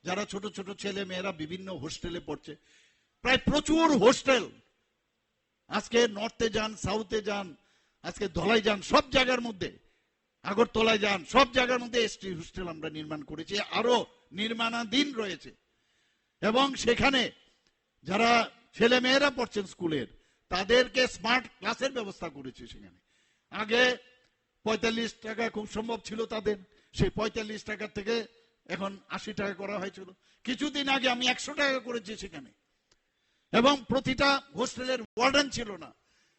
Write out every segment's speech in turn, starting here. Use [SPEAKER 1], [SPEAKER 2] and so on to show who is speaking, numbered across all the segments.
[SPEAKER 1] যারা ছোট ছোট ছেলে মেয়েরা বিভিন্ন হোস্টেলে পড়ছে, প্রায় প্রচুর হোস্টেল, আজকে নর্থে যান, সাউথে যান, আজকে ধলাই যান, সব জায়গার মধ্যে, আগরতলায় যান, সব জায়গার মধ্যে এসটি হোস্টেল আমরা নির্মাণ করেছি, আরো নির্মাণাধীন রয়েছে। এবং সেখানে যারা ছেলে মেয়েরা পড়ছেন স্কুলের, তাদেরকে স্মার্ট ক্লাসের ব্যবস্থা করেছে। সেখানে আগে 45 টাকা খুব সম্ভব ছিল তাদের, সেই 45 টাকা থেকে এখন 80 টাকা করা হয়েছিল। কিছুদিন আগে আমি 100 টাকা করেছি সেখানে। এবং প্রতিটা হোস্টেলের ওয়ার্ডেন ছিল না,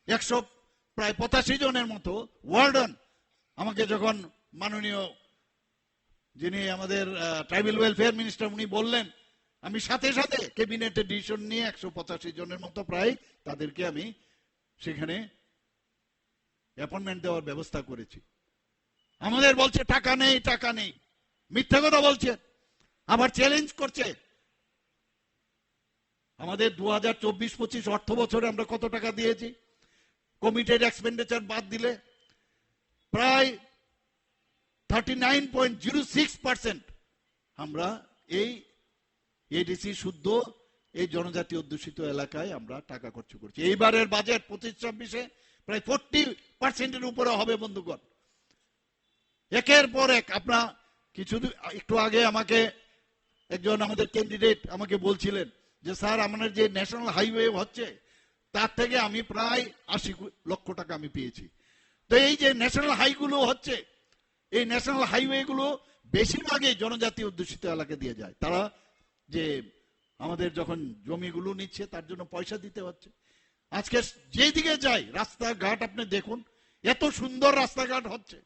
[SPEAKER 1] 185 জনের মতো ওয়ার্ডেন। আমাকে যখন মাননীয় যিনি আমাদের ট্রাইবাল ওয়েলফেয়ার মিনিস্টার উনি বললেন, আমি সাথে সাথে ক্যাবিনেটে ডিসিশন নিয়ে 185 জনের মতো প্রায় তাদেরকে আমি সেখানে অ্যাপয়েন্টমেন্ট দেওয়ার ব্যবস্থা করেছি। আমাদের বলছে টাকা নেই, টাকা নেই, মিথ্যা কথা বলছে, আবার চ্যালেঞ্জ করছে। আমাদের 2024-25 অর্থ বছরে আমরা কত টাকা দিয়েছি, কমিটেড এক্সপেন্ডিচার বাদ দিলে প্রায় 39.06% আমরা এই এডিসি শুদ্ধ এই জনজাতি অধ্যুষিত এলাকায় আমরা টাকা খরচ করছি। এইবারের বাজেট 25-26-এ প্রায় 40% উপরে হবে বন্ধুগণ। একের পর এক আপনার একটু আগে আমাকে একজন আমাদের ক্যান্ডিডেট আমাকে বলছিলেন যে স্যার আমাদের যে ন্যাশনাল হাইওয়ে হচ্ছে তার থেকে আমি প্রায় 80 লক্ষ টাকা আমি পেয়েছি। তো এই যে ন্যাশনাল হাইগুলো হচ্ছে, এই ন্যাশনাল হাইওয়ে গুলো বেশিরভাগই জনজাতি অধ্যুষিত এলাকা দিয়ে যায়। তারা যে আমাদের যখন জমিগুলো নিচ্ছে তার জন্য পয়সা দিতে হচ্ছে। আজকে যেদিকে যাই রাস্তাঘাট আপনি দেখুন, এত সুন্দর রাস্তাঘাট হচ্ছে।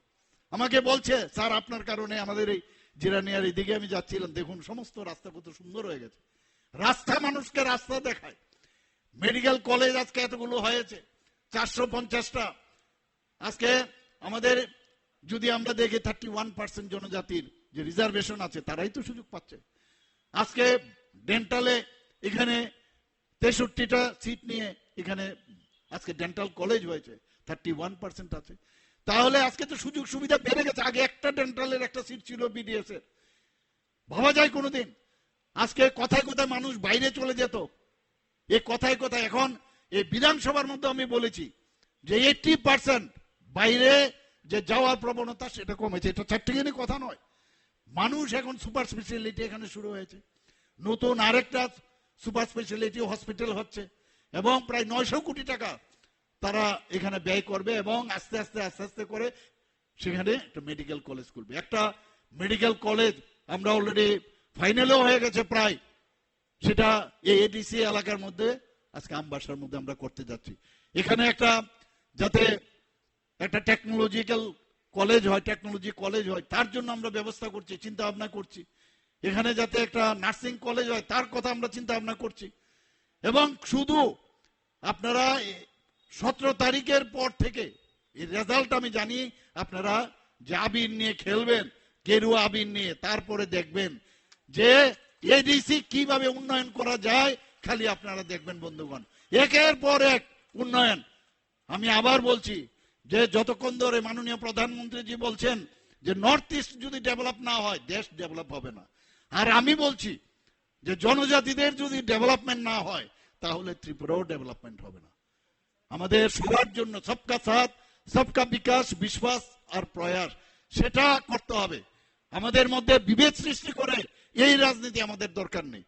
[SPEAKER 1] আমাকে বলছে স্যার আপনার কারণে আমাদের এই জিরানিয়ার এদিকে আমি যাচ্ছিলাম, দেখুন সমস্ত রাস্তা কত সুন্দর হয়ে গেছে। রাস্তা মানুষকে রাস্তা দেখায়। মেডিকেল কলেজ আজকে এতগুলো হয়েছে, 450টা। আজকে আমাদের যদি আমরা দেখি 31% জনজাতির যে রিজার্ভেশন আছে তারাই তো সুযোগ পাচ্ছে। আজকে ডেন্টালে এখানে 63টা সিট নিয়ে এখানে আজকে ডেন্টাল কলেজ হয়েছে, 31% আছে। তাহলে আজকে তো সুযোগ সুবিধা বেড়ে গেছে। আগে একটা ডেন্টালের একটা সিট ছিল বিডিএস এর, ভাবা যায় কোনোদিন? আজকে কথায় কথায় মানুষ বাইরে চলে যেত, এই কথায় কথায় এখন এই বিধানসভার মধ্যে আমি বলেছি যে 80% বাইরে যে যাওয়ার প্রবণতা সেটা কমেছে। এটা চারটিখানি কথা নয়, মানুষ এখন সুপার স্পেশালিটি এখানে শুরু হয়েছে, নতুন আরেকটা সুপার স্পেশালিটি হসপিটাল হচ্ছে এবং প্রায় 900 কোটি টাকা তারা এখানে ব্যয় করবে এবং আস্তে আস্তে আস্তে আস্তে করে সেখানে একটা মেডিকেল কলেজ খুলবে। একটা মেডিকেল কলেজ আমরা অলরেডি ফাইনালও হয়ে গেছে প্রায়, সেটা এই এডিসি এলাকার মধ্যে আজকে আমবাসার মধ্যে আমরা করতে যাচ্ছি। এখানে একটা যাতে একটা টেকনোলজিক্যাল কলেজ হয়, টেকনোলজি কলেজ হয় তার জন্য আমরা ব্যবস্থা করছি, চিন্তা ভাবনা করছি। এখানে যাতে একটা নার্সিং কলেজ হয় তার কথা আমরা চিন্তা ভাবনা করছি। এবং শুধু আপনারা 17 তারিখের পর থেকে এই রেজাল্ট আমি জানি আপনারা যে আবির নিয়ে খেলবেন, গেরুয়া আবির নিয়ে, তারপরে দেখবেন যে এডিসি কিভাবে উন্নয়ন করা যায়। খালি আপনারা দেখবেন বন্ধুগণ, একের পর এক উন্নয়ন। আমি আবার বলছি যে যতক্ষণ ধরে মাননীয় প্রধানমন্ত্রীজি বলছেন যে নর্থ ইস্ট যদি ডেভেলপ না হয় দেশ ডেভেলপ হবে না, আর আমি বলছি যে জনজাতিদের যদি ডেভেলপমেন্ট না হয় তাহলে ত্রিপুরাও ডেভেলপমেন্ট হবে না। আমাদের সবার জন্য সবকা সাথ সবকা বিকাশ, বিশ্বাস আর প্রয়াস সেটা করতে হবে। আমাদের মধ্যে বিভেদ সৃষ্টি করে এই রাজনীতি আমাদের দরকার নেই।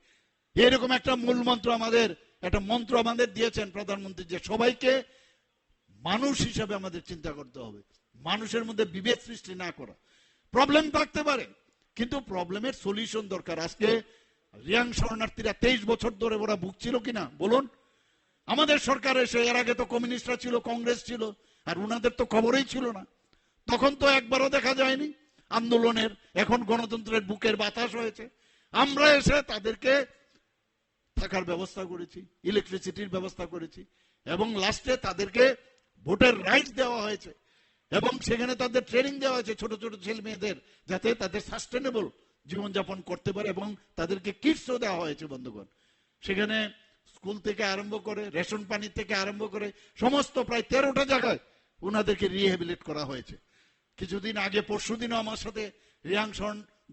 [SPEAKER 1] এরকম একটা মূল মন্ত্র আমাদের, একটা মন্ত্র আমাদের দিয়েছেন প্রধানমন্ত্রী যে সবাইকে মানুষ হিসাবে আমাদের চিন্তা করতে হবে, মানুষের মধ্যে বিভেদ সৃষ্টি না করা। প্রবলেম থাকতে পারে কিন্তু প্রবলেমের সলিউশন দরকার। আজকে রিয়াং শরণার্থীরা 23 বছর ধরে ওরা ভুগছিল কিনা বলুন? আমাদের সরকার এসে, এর আগে তো কমিউনিস্টরা ছিল, কংগ্রেস ছিল, আর উনাদের তো খবরই ছিল না। তখন তো একবারও দেখা যায়নি আন্দোলনের। এখন গণতন্ত্রের বুকের বাতাস হয়েছে, আমরা এসে তাদেরকে থাকার ব্যবস্থা করেছি, ইলেকট্রিসিটির ব্যবস্থা করেছি এবং লাস্টে তাদেরকে ভোটের রাইট দেওয়া হয়েছে এবং সেখানে তাদের ট্রেনিং দেওয়া হয়েছে ছোট ছোট ছেলে মেয়েদের, যাতে তাদের সাস্টেনেবল জীবনযাপন করতে পারে এবং তাদেরকে কিটসও দেওয়া হয়েছে বন্ধুগণ। সেখানে স্কুল থেকে আরম্ভ করে রেশন পানি থেকে আরম্ভ করে সমস্ত প্রায় 13টা জায়গায় ওনাদেরকে রিহ্যাবিলিট করা হয়েছে। কিছুদিন আগে পরশুদিনও আমার সাথে রিয়াং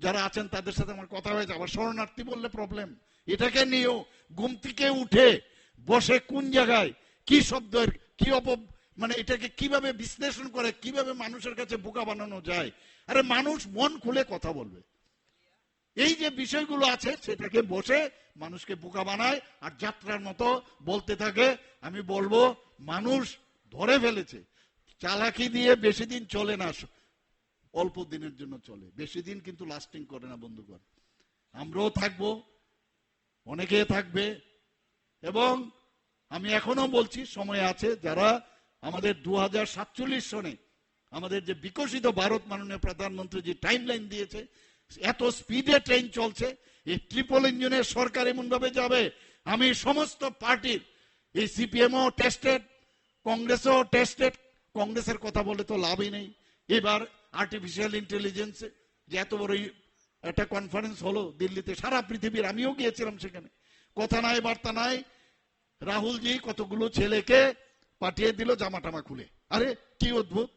[SPEAKER 1] যারা আছেন তাদের সাথে আমার কথা হয়েছে, আবার শরণার্থী বললে প্রবলেম। এটাকে নিয়েও ঘুম থেকে উঠে বসে কোন জায়গায় কি শব্দের কি মানে এটাকে কিভাবে বিশ্লেষণ করে কিভাবে মানুষের কাছে বোকা বানানো যায়। আরে মানুষ মন খুলে কথা বলবে, এই যে বিষয়গুলো আছে সেটাকে বসে মানুষকে বোকা বানায় আর যাত্রার মতো বলতে থাকে। আমি বলবো মানুষ ধরে ফেলেছে, চালাকি দিয়ে বেশি দিন চলে না, অল্প দিনের জন্য চলে, বেশি দিন কিন্তু লাস্টিং করে না বন্ধুগণ। আমরাও থাকবো, অনেকে থাকবে, এবং আমি এখনো বলছি সময় আছে। যারা আমাদের 2047 সনে আমাদের যে বিকশিত ভারত মাননীয় প্রধানমন্ত্রী যে টাইম লাইন দিয়েছে, এত স্পিডে ট্রেন চলছে, এই ট্রিপল ইঞ্জিনের সরকার এমন ভাবে যাবে। আমি সমস্ত পার্টির, এই সিপিএমও টেস্টেড, কংগ্রেসও টেস্টেড, কংগ্রেসের কথা বলে তো লাভই নেই। এবার আর্টিফিশিয়াল ইন্টেলিজেন্স যে এত বড় একটা কনফারেন্স হলো দিল্লিতে, সারা পৃথিবীর, আমিও গিয়েছিলাম সেখানে, কথা নাই বার্তা নাই, রাহুলজি কতগুলো ছেলেকে পাঠিয়ে দিল জামা টামা খুলে। আরে কি অদ্ভুত।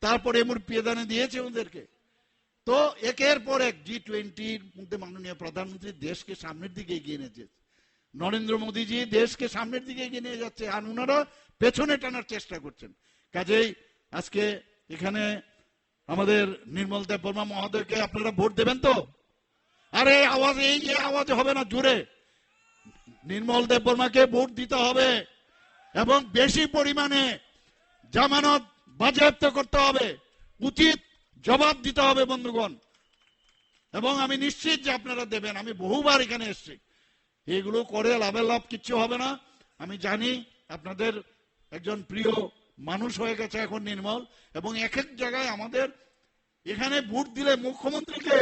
[SPEAKER 1] তারপরে পেদানে দিয়েছে ওদেরকে। তো একের পর এক G20 মধ্যে মাননীয় প্রধানমন্ত্রী দেশকে সামনের দিকে এগিয়ে নিয়েছে, নরেন্দ্র মোদীজি দেশকে সামনের দিকে এগিয়ে নিয়ে যাচ্ছে, আর ওনারা পেছনে টানার চেষ্টা করছেন। কাজেই আজকে এখানে আমাদের নির্মল দেববর্মা মহোদয়কে আপনারা ভোট দেবেন তো? আরে আওয়াজ, এই যে আওয়াজ হবে না, জোরে নির্মল দেববর্মাকে ভোট দিতে হবে এবং বেশি পরিমাণে জামানত বাজেয়াপ্ত করতে হবে, উচিত জবাব দিতে হবে বন্ধুগণ। এবং আমি নিশ্চিত যে আপনারা দেবেন, আমি বহুবার এখানে এসেছি। এগুলো করে লাভের লাভ কিচ্ছু হবে না। আমি জানি আপনাদের একজন প্রিয় মানুষ হয়ে গেছে এখন নির্মল, এবং এক এক জায়গায় আমাদের এখানে ভোট দিলে মুখ্যমন্ত্রীকে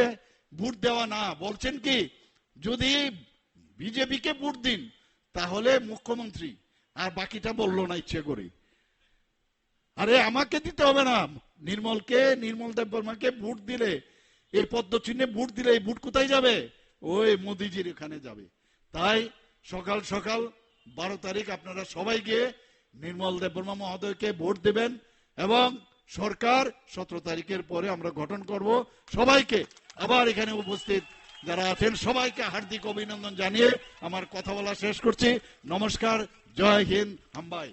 [SPEAKER 1] ভোট দেওয়া না, বলছেন কি যদি বিজেপিকে ভোট দিন তাহলে মুখ্যমন্ত্রী, আর বাকিটা বললো না ইচ্ছে করে। আরে আমাকে দিতে হবে না, নির্মলকে, নির্মল দেববর্মাকে ভোট দিলে, এই পদ্ম চিহ্নে ভোট দিলে এই ভোট কোথায় যাবে? ওই মোদিজির এখানে যাবে। তাই সকাল সকাল 12 তারিখ আপনারা সবাই গিয়ে নির্মল দেববর্মা মহোদয়কে ভোট দেবেন, এবং সরকার 17 তারিখের পরে আমরা গঠন করব। সবাইকে আবার এখানে উপস্থিত যারা আছেন সবাইকে হার্দিক অভিনন্দন জানিয়ে আমার কথা বলা শেষ করছি। নমস্কার, জয় হিন্দ, হাম্বাই।